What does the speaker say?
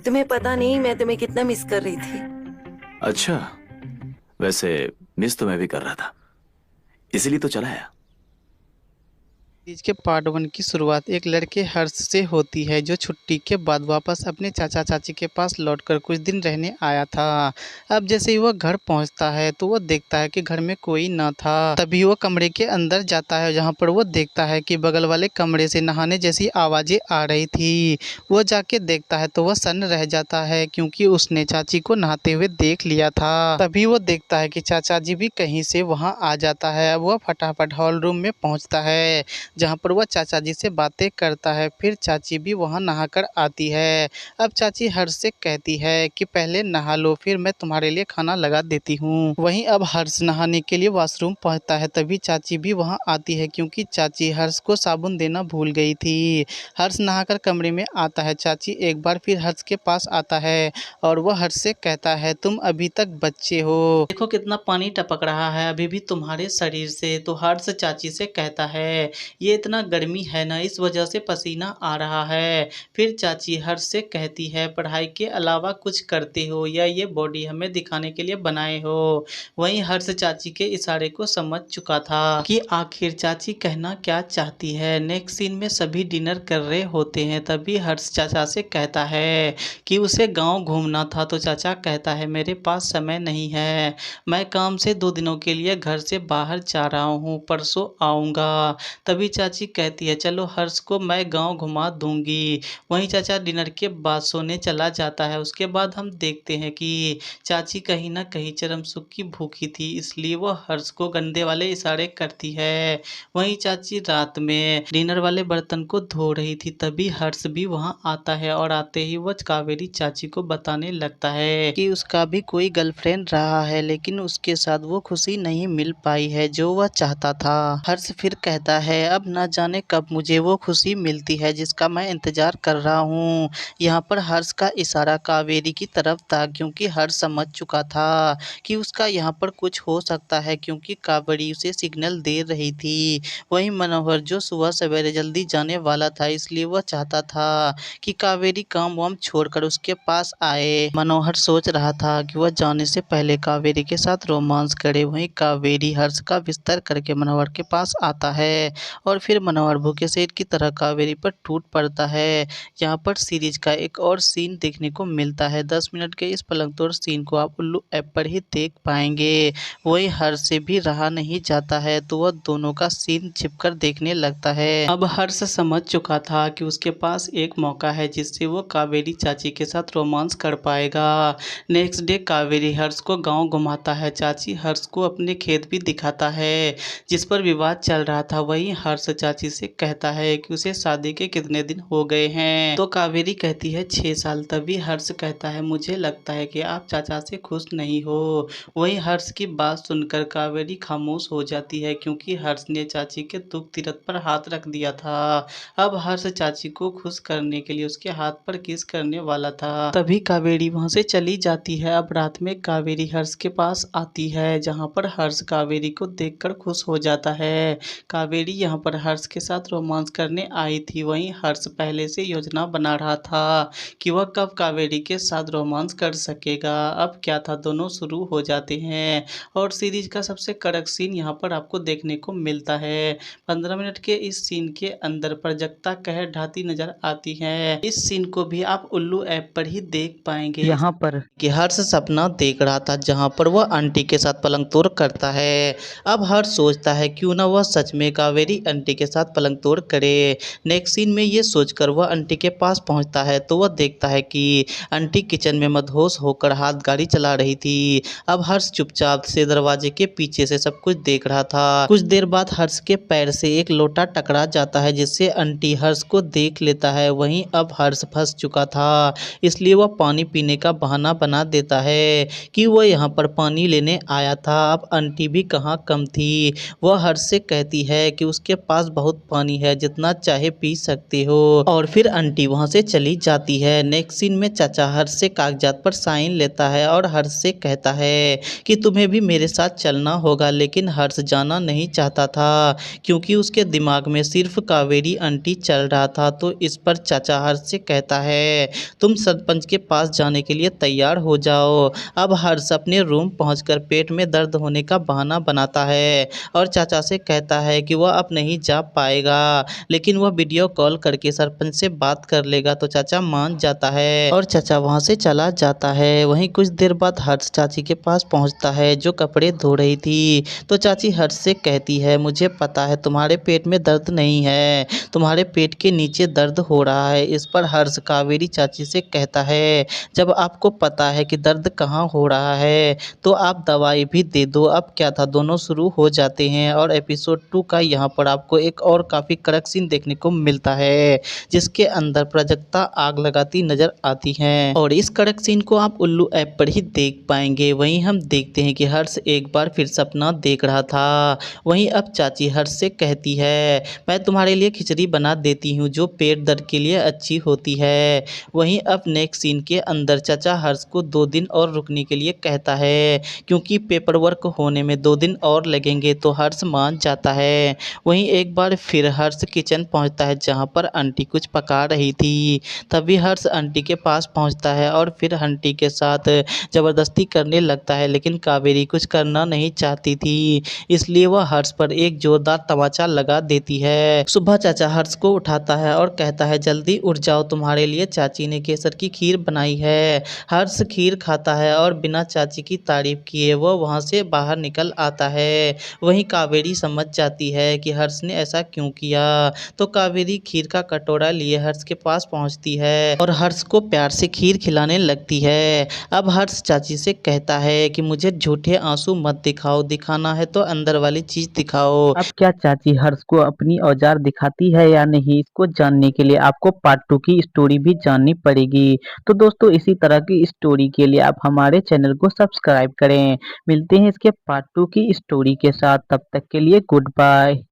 तुम्हें पता नहीं मैं तुम्हें कितना मिस कर रही थी। अच्छा, वैसे मिस तो मैं भी कर रहा था, इसीलिए तो चला आया। तीज के पार्ट 1 की शुरुआत एक लड़के हर्ष से होती है जो छुट्टी के बाद वापस अपने चाचा चाची के पास लौटकर कुछ दिन रहने आया था। अब जैसे ही वह घर पहुंचता है तो वह देखता है कि घर में कोई न था। तभी वह कमरे के अंदर जाता है जहां पर वह देखता है कि बगल वाले कमरे से नहाने जैसी आवाज़ें आ रही थी। वह जाके देखता है तो वह सन्न रह जाता है क्योंकि उसने चाची को नहाते हुए देख लिया था। तभी वह देखता है कि चाचा जी भी कहीं से वहां आ जाता है। अब वह फटाफट हॉल रूम में पहुंचता है जहाँ पर वह चाचा जी से बातें करता है। फिर चाची भी वहाँ नहाकर आती है। अब चाची हर्ष से कहती है कि पहले नहा लो, फिर मैं तुम्हारे लिए खाना लगा देती हूँ। वहीं अब हर्ष नहाने के लिए वॉशरूम पहुँचता है, तभी चाची भी वहाँ आती है क्योंकि चाची हर्ष को साबुन देना भूल गई थी। हर्ष नहाकर कमरे में आता है। चाची एक बार फिर हर्ष के पास आता है और वह हर्ष से कहता है, तुम अभी तक बच्चे हो, देखो कितना पानी टपक रहा है अभी भी तुम्हारे शरीर से। तो हर्ष चाची से कहता है, ये इतना गर्मी है ना, इस वजह से पसीना आ रहा है। फिर चाची हर्ष से कहती है, पढ़ाई के अलावा कुछ करते हो या ये बॉडी हमें दिखाने के लिए बनाए हो। वहीं हर्ष चाची के इशारे को समझ चुका था कि आखिर चाची कहना क्या चाहती है। नेक्स्ट सीन में सभी डिनर कर रहे होते हैं, तभी हर्ष चाचा से कहता है कि उसे गांव घूमना था। तो चाचा कहता है, मेरे पास समय नहीं है, मैं काम से 2 दिनों के लिए घर से बाहर जा रहा हूँ, परसों आऊँगा। तभी चाची कहती है, चलो हर्ष को मैं गांव घुमा दूंगी। वहीं चाचा डिनर के बाद सोने चला जाता है। उसके बाद हम देखते हैं कि चाची कहीं ना कहीं चरम सुख की भूखी थी, इसलिए वह हर्ष को गंदे वाले इशारे करती है। वहीं चाची रात में डिनर वाले बर्तन को धो रही थी, तभी हर्ष भी वहां आता है और आते ही वह कावेरी चाची को बताने लगता है कि उसका भी कोई गर्लफ्रेंड रहा है, लेकिन उसके साथ वो खुशी नहीं मिल पाई है जो वह चाहता था। हर्ष फिर कहता है, अब न जाने कब मुझे वो खुशी मिलती है जिसका मैं इंतजार कर रहा हूँ। यहाँ पर हर्ष का इशारा कावेरी की तरफ था क्योंकि हर्ष समझ चुका था कि उसका यहाँ पर कुछ हो सकता है क्योंकि कावेरी उसे सिग्नल दे रही थी। वहीं मनोहर जो सुबह सवेरे जल्दी जाने वाला था, इसलिए वह चाहता था कि कावेरी काम वाम छोड़कर उसके पास आए। मनोहर सोच रहा था कि वह जाने से पहले कावेरी के साथ रोमांस करे। वहीं कावेरी हर्ष का बिस्तर करके मनोहर के पास आता है और फिर मनोहर भूखे शेर की तरह कावेरी पर टूट पड़ता है। यहाँ पर सीरीज का एक और सीन देखने को मिलता है। 10 मिनट के इस पलंग तोड़ सीन को आप उल्लू ऐप पर ही देख पाएंगे। वही हर्ष से भी रहा नहीं जाता है तो वह दोनों का सीन छिपकर देखने लगता है। अब हर्ष समझ चुका था कि उसके पास एक मौका है जिससे वो कावेरी चाची के साथ रोमांस कर पाएगा। नेक्स्ट डे कावेरी हर्ष को गांव घुमाता है। चाची हर्ष को अपने खेत भी दिखाता है जिस पर विवाद चल रहा था। वहीं हर्ष चाची से कहता है कि उसे शादी के कितने दिन हो गए हैं। तो कावेरी कहती है 6 साल। तभी हर्ष कहता है, मुझे लगता है कि आप चाचा से खुश नहीं हो। वहीं हर्ष की बात सुनकर कावेरी खामोश हो जाती है क्योंकि हर्ष ने चाची के दुख तीरथ पर हाथ रख दिया था। अब हर्ष चाची को खुश करने के लिए उसके हाथ पर किस करने वाला था, तभी कावेरी वहां से चली जाती है। अब रात में कावेरी हर्ष के पास आती है जहां पर हर्ष कावेरी को देखकर खुश हो जाता है। कावेरी यहाँ पर हर्ष के साथ रोमांस करने आई थी। वहीं हर्ष पहले से योजना बना रहा था कि वह कब कावेरी के साथ रोमांस कर सकेगा। अब क्या था, दोनों शुरू हो जाते हैं और सीरीज का सबसे कड़क सीन यहाँ पर आपको देखने को मिलता है। 15 मिनट के इस सीन के अंदर प्राजक्ता कहर ढाती नजर आती है। इस सीन को भी आप उल्लू ऐप पर ही देख पाएंगे। यहाँ पर कि हर्ष सपना देख रहा था जहाँ पर वह आंटी के साथ पलंग तोड़ करता है। अब हर्ष सोचता है क्यों ना वह सच में कावेरी आंटी के साथ पलंग तोड़ करे। नेक्स्ट सीन में ये सोचकर वह आंटी के पास पहुंचता है तो वह देखता है कि आंटी किचन में मदहोश होकर हाथ गाड़ी चला रही थी। अब हर्ष चुपचाप से दरवाजे के पीछे से सब कुछ देख रहा था। कुछ देर बाद हर्ष के पैर से एक लोटा टकरा जाता है जिससे आंटी हर्ष को देख लेता है। वहीं अब हर्ष फंस चुका था, इसलिए वह पानी पीने का बहाना बना देता है कि वह यहाँ पर पानी लेने आया था। अब आंटी भी कहाँ कम थी। वह हर्ष से कहती है कि उसके पास बहुत पानी है, जितना चाहे पी सकते हो। और फिर आंटी वहां से चली जाती है। नेक्स्ट सीन में चाचा हर्ष से कागजात पर साइन लेता है और हर्ष से कहता है कि तुम्हें भी मेरे साथ चलना होगा, लेकिन हर्ष जाना नहीं चाहता था क्योंकि उसके दिमाग में सिर्फ कावेरी आंटी चल रहा था। तो इस पर चाचा हर्ष से कहता है तुम सरपंच के पास जाने के लिए तैयार हो जाओ। अब हर्ष अपने रूम पहुंचकर पेट में दर्द होने का बहाना बनाता है और चाचा से कहता है कि वह अब नहीं जा पाएगा, लेकिन वह वीडियो कॉल करके सरपंच से बात कर लेगा। तो चाचा मान जाता है और चाचा वहां से चला जाता है। वहीं कुछ देर बाद हर्ष चाची के पास पहुंचता है जो कपड़े धो रही थी। तो चाची हर्ष से कहती है मुझे पता है तुम्हारे पेट में दर्द नहीं है, तुम्हारे पेट के नीचे दर्द हो रहा है। इस पर हर्ष कावेरी चाची से कहता है जब आपको पता है कि दर्द कहाँ हो रहा है तो आप दवाई भी दे दो। अब क्या था, दोनों शुरू हो जाते हैं और एपिसोड 2 का यहाँ पर आपको एक और काफ़ी कड़क सीन देखने को मिलता है जिसके अंदर प्राजक्ता आग लगाती नजर आती हैं और इस कड़क सीन को आप उल्लू ऐप पर ही देख पाएंगे। वहीं हम देखते हैं कि हर्ष एक बार फिर सपना देख रहा था। वहीं अब चाची हर्ष से कहती है मैं तुम्हारे लिए खिचड़ी बना देती हूँ जो पेट दर्द के लिए अच्छी होती है। वहीं अब नेक्स्ट सीन के अंदर चाचा हर्ष को 2 दिन और रुकने के लिए कहता है क्योंकि पेपर वर्क होने में 2 दिन और लगेंगे। तो हर्ष मान जाता है। वहीं एक बार फिर हर्ष किचन पहुंचता है जहां पर आंटी कुछ पका रही थी। तभी हर्ष आंटी के पास पहुंचता है और फिर आंटी के साथ ज़बरदस्ती करने लगता है, लेकिन कावेरी कुछ करना नहीं चाहती थी, इसलिए वह हर्ष पर एक जोरदार तमाचा लगा देती है। सुबह चाचा हर्ष को उठाता है और कहता है जल्दी उठ जाओ, तुम्हारे लिए चाची ने केसर की खीर बनाई है। हर्ष खीर खाता है और बिना चाची की तारीफ किए वह वहां से बाहर निकल आता है। वहीं कावेरी समझ जाती है कि हर्ष ने ऐसा क्यों किया। तो कावेरी खीर का कटोरा लिए हर्ष के पास पहुंचती है और हर्ष को प्यार से खीर खिलाने लगती है। अब हर्ष चाची से कहता है कि मुझे झूठे आंसू मत दिखाओ, दिखाना है तो अंदर वाली चीज दिखाओ। अब क्या चाची हर्ष को अपनी औजार दिखाती है या नहीं, इसको जानने के लिए आपको पार्ट 2 की स्टोरी भी जाननी पड़ेगी। तो दोस्तों इसी तरह की स्टोरी के लिए आप हमारे चैनल को सब्सक्राइब करें। मिलते हैं इसके पार्ट 2 की स्टोरी के साथ, तब तक के लिए गुड बाय।